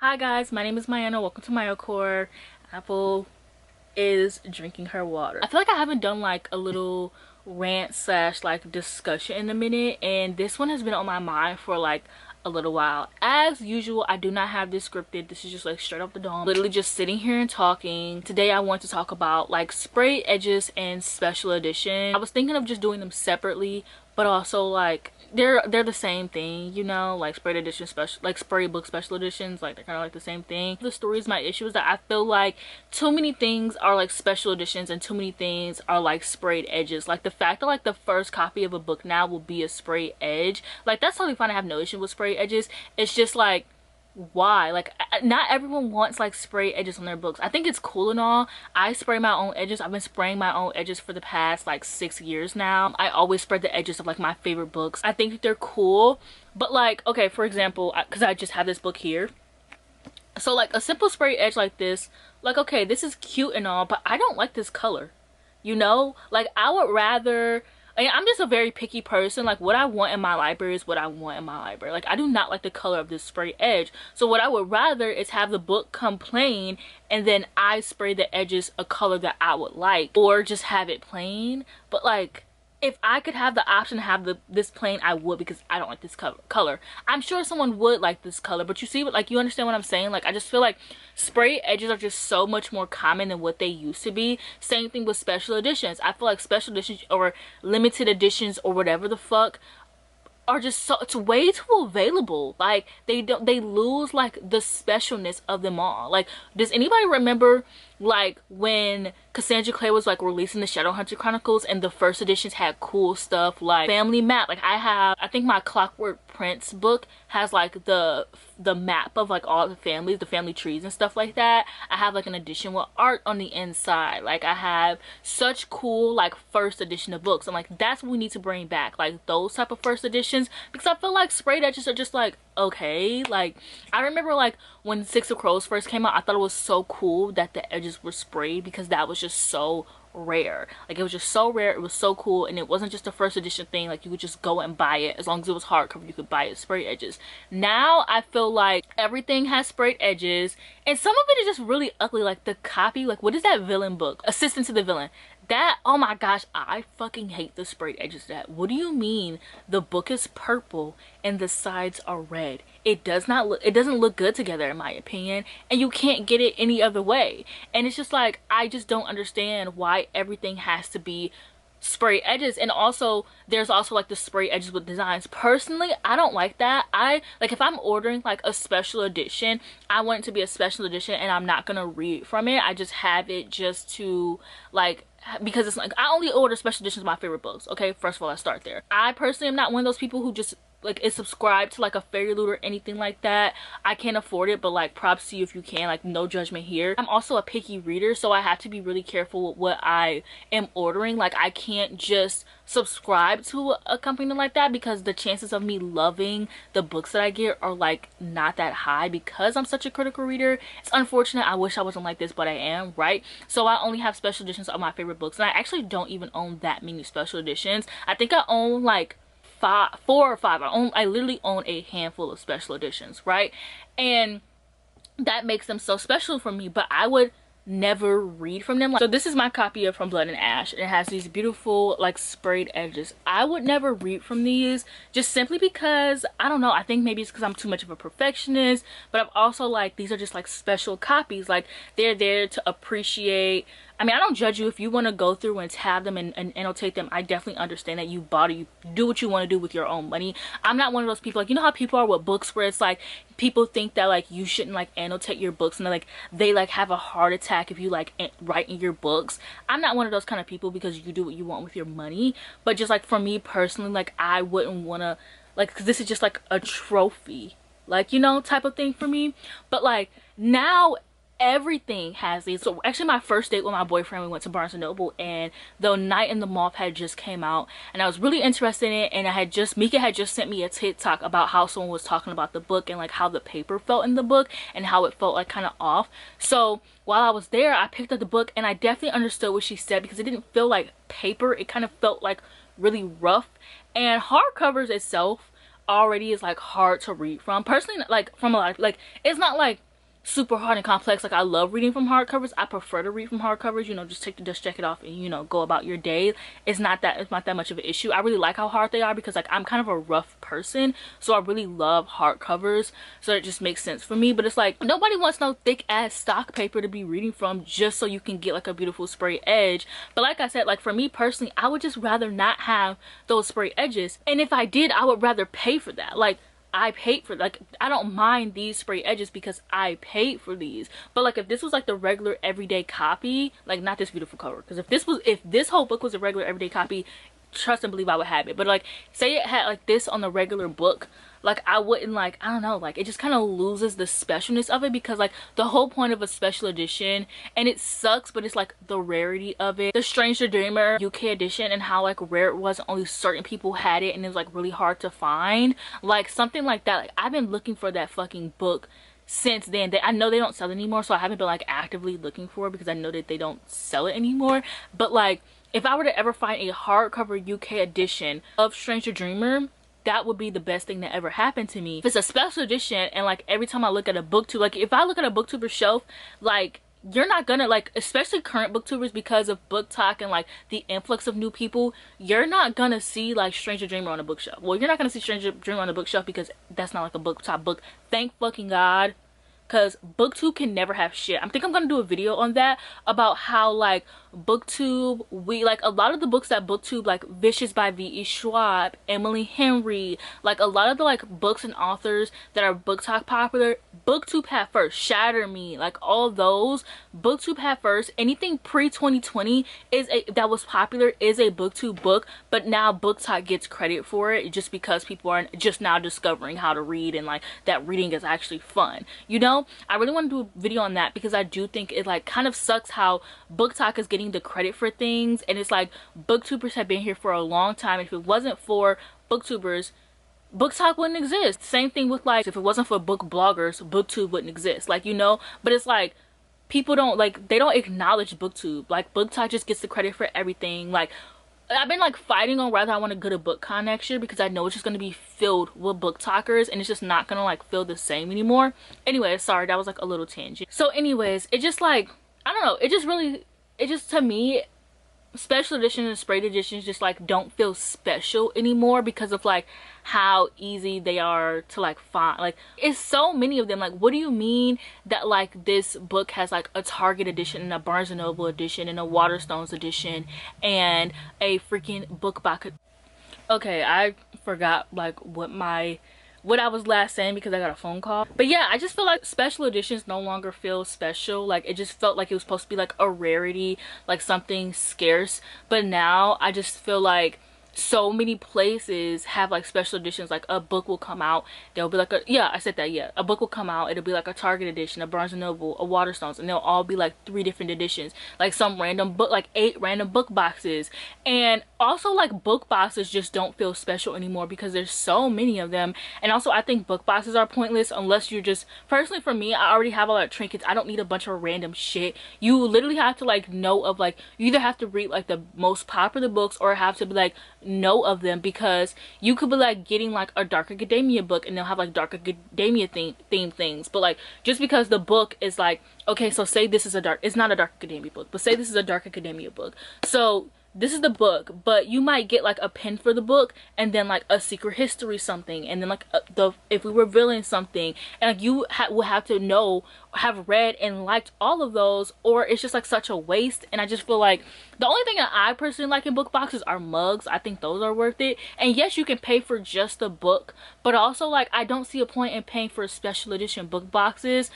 Hi guys, my name is Mayana. Welcome to my core. Apple is drinking her water. I feel like I haven't done like a little rant slash like discussion in a minute, and this one has been on my mind for like a little while. As usual, I do not have this scripted. This is just like straight off the dome, literally just sitting here and talking. Today I want to talk about like sprayed edges and special edition. I was thinking of just doing them separately, but also like they're the same thing, you know, like sprayed edition special, like spray book special editions, like they're kind of like the same thing. The story is my issue is that I feel like too many things are like special editions and too many things are like sprayed edges. Like the fact that like the first copy of a book now will be a sprayed edge, like that's totally fine. I have no issue with sprayed edges. It's just like, why? Like not everyone wants like spray edges on their books. I think it's cool and all. I spray my own edges. I've been spraying my own edges for the past like 6 years now. I always spread the edges of like my favorite books. I think that they're cool, but like, okay, for example, because I just have this book here, so like a simple spray edge like this, like, okay, this is cute and all, but I don't like this color, you know? Like I would rather, I'm just a very picky person. Like what I want in my library is what I want in my library. Like I do not like the color of this spray edge. So what I would rather is have the book come plain and then I spray the edges a color that I would like, or just have it plain. But like if I could have the option to have this plain, I would, because I don't like this color. I'm sure someone would like this color, but you see what, like, you understand what I'm saying? Like I just feel like spray edges are just so much more common than what they used to be. Same thing with special editions. I feel like special editions or limited editions or whatever the fuck are just so, it's way too available. Like they lose like the specialness of them all. Like does anybody remember like when Cassandra Clare was like releasing the Shadowhunter Chronicles and the first editions had cool stuff like family map? Like I think my Clockwork Prince book has like the map of like all the families, the family trees and stuff like that. I have like an edition with art on the inside. Like I have such cool like first edition of books. I'm like, that's what we need to bring back, like those type of first editions, because I feel like sprayed edges are just like, okay. Like I remember like when Six of Crows first came out, I thought it was so cool that the edges were sprayed, because that was just so rare. Like it was just so rare, it was so cool, and it wasn't just a first edition thing. Like you could just go and buy it. As long as it was hardcover, you could buy it sprayed edges. Now I feel like everything has sprayed edges, and some of it is just really ugly. Like the copy, like what is that villain book, Assistant to the Villain? That, oh my gosh, I fucking hate the sprayed edges of that. What do you mean the book is purple and the sides are red? It doesn't look good together in my opinion, and you can't get it any other way. And it's just like, I just don't understand why everything has to be spray edges. And also there's also like the spray edges with designs. Personally, I don't like that. I like, if I'm ordering like a special edition, I want it to be a special edition and I'm not gonna read from it. I just have it just to like, because it's like, I only order special editions of my favorite books. Okay, first of all, I start there. I personally am not one of those people who just like is subscribed to like a Fairy Loot or anything like that. I can't afford it, but like props to you if you can. Like no judgment here. I'm also a picky reader, so I have to be really careful with what I am ordering. Like I can't just subscribe to a company like that, because the chances of me loving the books that I get are like not that high, because I'm such a critical reader. It's unfortunate. I wish I wasn't like this, but I am, right? So I only have special editions of my favorite books, and I actually don't even own that many special editions. I think I own like 4 or 5. I literally own a handful of special editions, right? And that makes them so special for me, but I would never read from them. So this is my copy of From Blood and Ash. It has these beautiful like sprayed edges. I would never read from these, just simply because, I don't know, I think maybe it's because I'm too much of a perfectionist, but I'm also like, these are just like special copies. Like they're there to appreciate. I mean, I don't judge you if you want to go through and tab them and annotate them. I definitely understand that. You bought it, you do what you want to do with your own money. I'm not one of those people, like, you know how people are with books where it's like people think that like you shouldn't like annotate your books, and they like have a heart attack if you like write in your books. I'm not one of those kind of people, because you do what you want with your money. But just like for me personally, like I wouldn't want to, like, cause this is just like a trophy, like, you know, type of thing for me. But like now everything has these. So actually my first date with my boyfriend, we went to Barnes & Noble, and The Night and the Moth had just came out, and I was really interested in it. And Mika had just sent me a TikTok about how someone was talking about the book and like how the paper felt in the book and how it felt like kind of off. So while I was there, I picked up the book, and I definitely understood what she said, because it didn't feel like paper. It kind of felt like really rough, and hardcovers itself already is like hard to read from. Personally, like from a lot of, like, it's not like super hard and complex. Like, I love reading from hardcovers. I prefer to read from hardcovers, you know, just take the dust jacket off and, you know, go about your day. It's not that much of an issue. I really like how hard they are because, like, I'm kind of a rough person, so I really love hardcovers, so it just makes sense for me. But it's like, nobody wants no thick ass stock paper to be reading from just so you can get like a beautiful spray edge. But like I said, like, for me personally, I would just rather not have those spray edges, and if I did, I would rather pay for that. Like, I paid for, like, I don't mind these spray edges because I paid for these. But like, if this was like the regular everyday copy, like, not this beautiful cover, because if this whole book was a regular everyday copy, trust and believe I would have it. But like, say it had like this on the regular book, like, I wouldn't, like, I don't know, like, it just kind of loses the specialness of it, because like, the whole point of a special edition, and it sucks, but it's like the rarity of it, the Stranger Dreamer UK edition, and how like rare it was, only certain people had it, and it was like really hard to find, like something like that. Like, I've been looking for that fucking book since then. I know they don't sell it anymore, so I haven't been like actively looking for it because I know that they don't sell it anymore. But like, if I were to ever find a hardcover UK edition of Stranger Dreamer, that would be the best thing that ever happened to me. If it's a special edition, and like, every time I look at a booktube, like, if I look at a booktuber shelf, like, you're not gonna, like, especially current booktubers, because of BookTok and like the influx of new people, you're not gonna see like Stranger Dreamer on a bookshelf. Well, you're not gonna see Stranger Dreamer on a bookshelf because that's not like a BookTok book, thank fucking God, because BookTube can never have shit. I think I'm gonna do a video on that, about how like BookTube, like a lot of the books that BookTube, like Vicious by V.E. Schwab, Emily Henry, like a lot of the like books and authors that are BookTok popular, BookTube had first. Shatter Me, like all those, BookTube had first. Anything pre-2020 that was popular is a BookTube book, but now BookTok gets credit for it just because people are just now discovering how to read, and like that reading is actually fun, you know. I really want to do a video on that because I do think it like kind of sucks how BookTok is getting the credit for things, and it's like, booktubers have been here for a long time. If it wasn't for booktubers, BookTok wouldn't exist. Same thing with like, if it wasn't for book bloggers, BookTube wouldn't exist, like, you know. But it's like, people don't, like, they don't acknowledge BookTube. Like, BookTok just gets the credit for everything. Like, I've been like fighting on whether I want to go to BookCon next year, because I know it's just going to be filled with BookTokers, and it's just not going to like feel the same anymore. Anyways, sorry, that was like a little tangent. So anyways, it just like, I don't know, it just to me, special editions and sprayed editions just like don't feel special anymore, because of like how easy they are to like find. Like, it's so many of them. Like, what do you mean that like this book has like a Target edition and a Barnes and Noble edition and a Waterstones edition and a freaking book box? Okay, I forgot like what I was last saying because I got a phone call. But yeah, I just feel like special editions no longer feel special. Like, it just felt like it was supposed to be like a rarity, like something scarce. But now I just feel like so many places have like special editions. Like, a book will come out, there'll be like a book will come out, it'll be like a Target edition, a Barnes and Noble, a Waterstones, and they'll all be like 3 different editions, like some random book, like 8 random book boxes. And also, like, book boxes just don't feel special anymore because there's so many of them. And also, I think book boxes are pointless unless you're just, personally for me, I already have all that trinkets. I don't need a bunch of random shit. You literally have to like know of, like, you either have to read like the most popular books or have to be like know of them, because you could be like getting like a dark academia book and they'll have like dark academia theme things, but like, just because the book is like, okay, so say this is it's not a dark academia book, but say this is a dark academia book, so this is the book, but you might get like a pin for the book, and then like a secret history something, and then like if we were villain something, and like you will have to have read and liked all of those, or it's just like such a waste. And I just feel like the only thing that I personally like in book boxes are mugs. I think those are worth it, and yes, you can pay for just the book, but also like, I don't see a point in paying for special edition book boxes.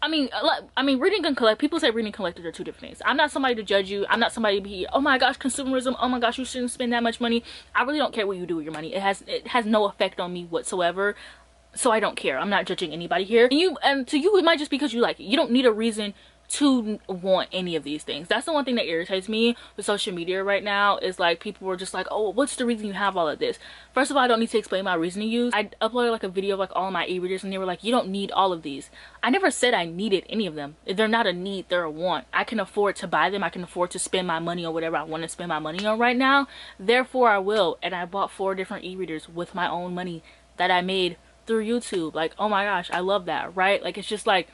I mean, reading and collect. People say reading and collected are 2 different things. I'm not somebody to judge you. I'm not somebody to be, oh my gosh, consumerism. Oh my gosh, you shouldn't spend that much money. I really don't care what you do with your money. It has no effect on me whatsoever. So I don't care. I'm not judging anybody here. And to you, it might just be because you like it. You don't need a reason to want any of these things. That's the one thing that irritates me with social media right now, is like, people are just like, oh, what's the reason you have all of this? First of all, I don't need to explain my reason to use. I uploaded like a video of like all of my e-readers, and they were like, you don't need all of these. I never said I needed any of them. They're not a need, they're a want. I can afford to buy them. I can afford to spend my money on whatever I want to spend my money on right now. Therefore I will. And I bought 4 different e-readers with my own money that I made through YouTube. Like, oh my gosh, I love that, right? Like, it's just like,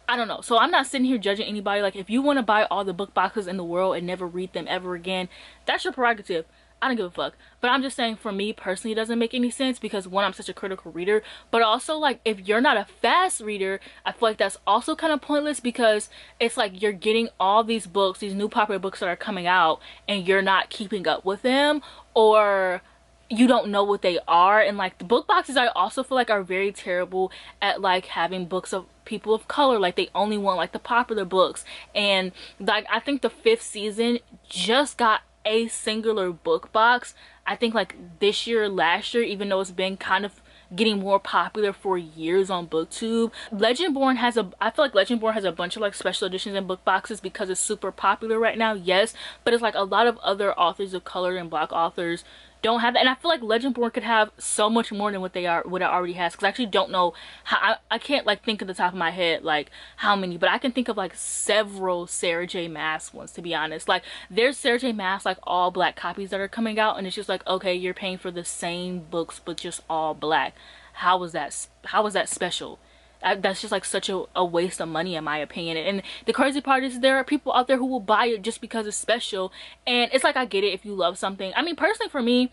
I don't know. So I'm not sitting here judging anybody. Like, if you want to buy all the book boxes in the world and never read them ever again, that's your prerogative. I don't give a fuck. But I'm just saying, for me personally, it doesn't make any sense because, one, I'm such a critical reader, but also, like, if you're not a fast reader, I feel like that's also kind of pointless because it's like you're getting all these books, these new popular books that are coming out, and you're not keeping up with them, or you don't know what they are. And like, the book boxes, I also feel like, are very terrible at like having books of people of color. Like, they only want like the popular books, and like, I think the 5th season just got a singular book box, I think like this year, last year, even though it's been kind of getting more popular for years on BookTube. Legendborn has a, I feel like Legendborn has a bunch of like special editions and book boxes because it's super popular right now, yes, but it's like a lot of other authors of color and black authors don't have that, and I feel like Legendborn could have so much more than what it already has, because I actually don't know how, I can't like think of the top of my head like how many, but I can think of like several Sarah J Maas ones, to be honest. Like, there's Sarah J Maas like all black copies that are coming out, and it's just like, okay, you're paying for the same books but just all black. How was that special? That's just like such a waste of money, in my opinion. And the crazy part is, there are people out there who will buy it just because it's special, and it's like, I get it if you love something. I mean, personally for me,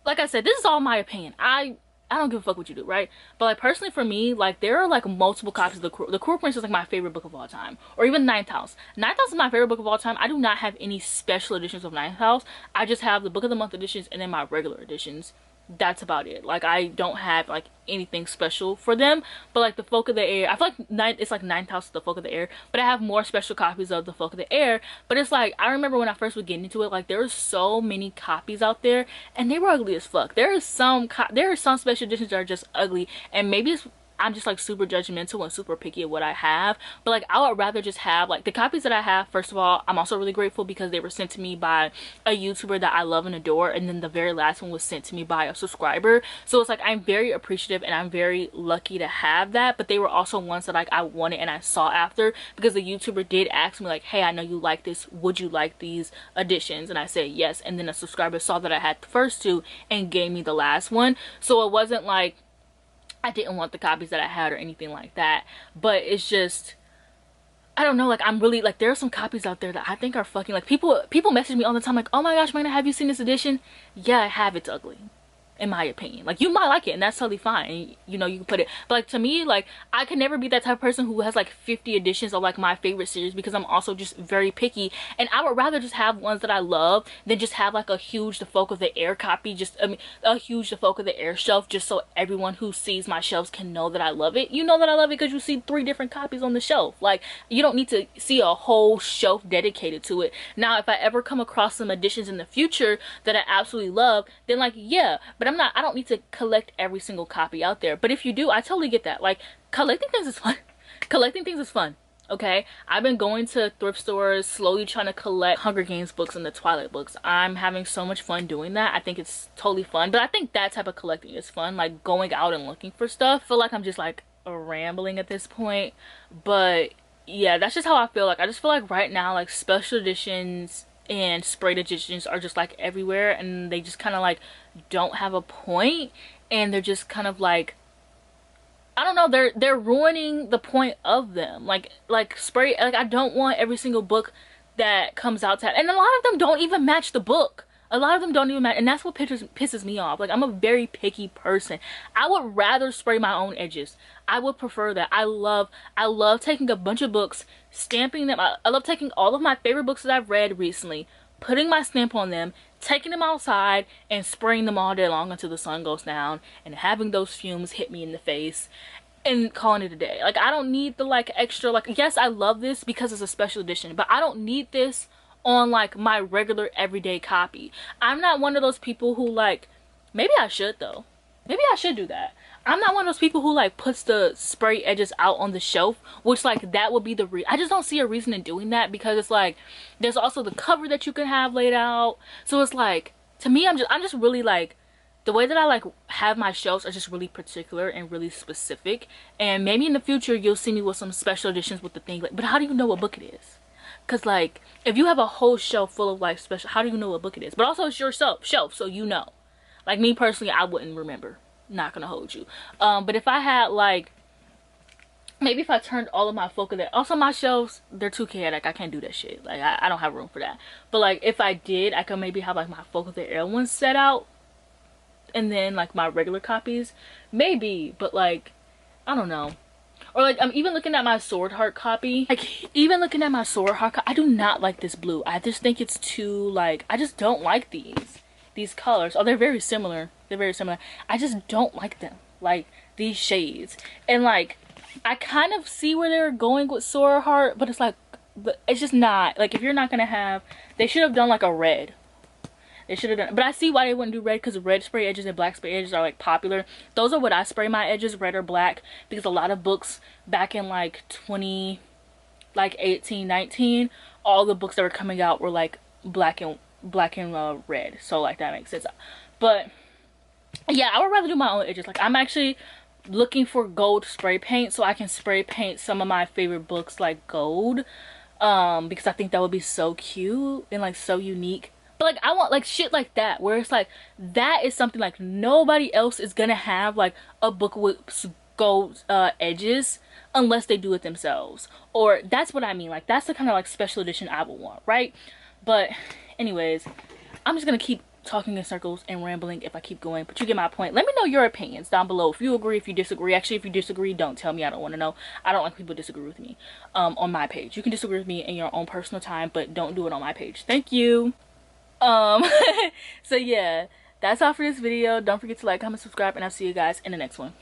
like I said, this is all my opinion. I don't give a fuck what you do, right? But like, personally for me, like, there are like multiple copies of the Cruel Prince is like my favorite book of all time, or even Ninth House. Ninth House is my favorite book of all time. I do not have any special editions of Ninth House. I just have the Book of the Month editions and then my regular editions. That's about it. Like, I don't have like anything special for them. But like, the Folk of the Air, I feel like it's like Ninth House, the Folk of the Air, but I have more special copies of the Folk of the Air. But it's like, I remember when I first was getting into it, like, there were so many copies out there and they were ugly as fuck. There are some special editions that are just ugly, and maybe I'm just like super judgmental and super picky at what I have, but like, I would rather just have like the copies that I have. First of all, I'm also really grateful because they were sent to me by a YouTuber that I love and adore, and then the very last one was sent to me by a subscriber, so it's like, I'm very appreciative and I'm very lucky to have that. But they were also ones that like I wanted and I sought after, because the YouTuber did ask me like, hey, I know you like this, would you like these editions? And I said yes, and then a subscriber saw that I had the first two and gave me the last one. So it wasn't like I didn't want the copies that I had or anything like that, but it's just, I don't know, like, I'm really like, there are some copies out there that I think are fucking, like, people message me all the time like, oh my gosh, Marina, have you seen this edition? Yeah, I have. It's ugly, in my opinion. Like, you might like it and that's totally fine, you know, you can put it, but like, to me, like, I could never be that type of person who has like 50 editions of like my favorite series, because I'm also just very picky, and I would rather just have ones that I love than just have like a huge The Folk of the Air copy, just a huge The Folk of the Air shelf, just so everyone who sees my shelves can know that I love it. You know that I love it because you see 3 different copies on the shelf. Like, you don't need to see a whole shelf dedicated to it. Now, if I ever come across some editions in the future that I absolutely love, then like, yeah, but I don't need to collect every single copy out there. But if you do, I totally get that. Like, collecting things is fun. Collecting things is fun, okay? I've been going to thrift stores, slowly trying to collect Hunger Games books and the Twilight books. I'm having so much fun doing that. I think it's totally fun. But I think that type of collecting is fun, like going out and looking for stuff. I feel like I'm just like rambling at this point, but yeah, that's just how I feel. Like, I just feel like right now, like, special editions and sprayed editions are just like everywhere, and they just kind of like don't have a point, and they're just kind of like, I don't know, they're ruining the point of them. Like spray, like, I don't want every single book that comes out to have, and a lot of them don't even match the book. A lot of them don't even match, and that's what pisses me off. Like, I'm a very picky person. I would rather spray my own edges. I would prefer that. I love taking a bunch of books, stamping them. I love taking all of my favorite books that I've read recently, putting my stamp on them, taking them outside and spraying them all day long until the sun goes down, and having those fumes hit me in the face and calling it a day. Like, I don't need the like extra, like, yes, I love this because it's a special edition, but I don't need this on like my regular everyday copy. I'm not one of those people who, like, maybe I should though, maybe I should do that. I'm not one of those people who like puts the spray edges out on the shelf, which like that would be the I just don't see a reason in doing that, because it's like there's also the cover that you can have laid out. So it's like, to me, I'm just really like, the way that I like have my shelves are just really particular and really specific, and maybe in the future you'll see me with some special editions with the thing, like, but how do you know what book it is? Because like, if you have a whole shelf full of like special, how do you know what book it is? But also, it's your shelf, so you know. Like, me personally, I wouldn't remember, not gonna hold you. But if I had like maybe if I turned all of my focal there. Also, my shelves, they're too chaotic. I can't do that shit. Like, I don't have room for that. But like, if I did, I could maybe have like my focal the air ones set out, and then like my regular copies, maybe. But like, I don't know. Or like, I'm even looking at my Sword Heart copy. Like, even looking at my Sword Heart I do not like this blue. I just think it's too, like, I just don't like these colors. Oh, they're very similar. They're very similar. I just don't like them. Like, these shades. And like, I kind of see where they're going with Sword Heart, but it's like, it's just not. Like, if you're not gonna have, they should have done like a red. They should have done, but I see why they wouldn't do red, because red spray edges and black spray edges are like popular. Those are what I spray my edges, red or black, because a lot of books back in like 18, 19, all the books that were coming out were like black and red. So like that makes sense. But yeah, I would rather do my own edges. Like, I'm actually looking for gold spray paint so I can spray paint some of my favorite books like gold, because I think that would be so cute and like so unique. But like, I want like shit like that, where it's like, that is something like nobody else is gonna have, like a book with gold edges, unless they do it themselves. Or that's what I mean. Like, that's the kind of like special edition I would want, right? But anyways, I'm just gonna keep talking in circles and rambling if I keep going, but you get my point. Let me know your opinions down below, if you agree, if you disagree. Actually, if you disagree, don't tell me. I don't want to know. I don't like people disagree with me on my page. You can disagree with me in your own personal time, but don't do it on my page. Thank you. So yeah, that's all for this video. Don't forget to like, comment, subscribe, and I'll see you guys in the next one.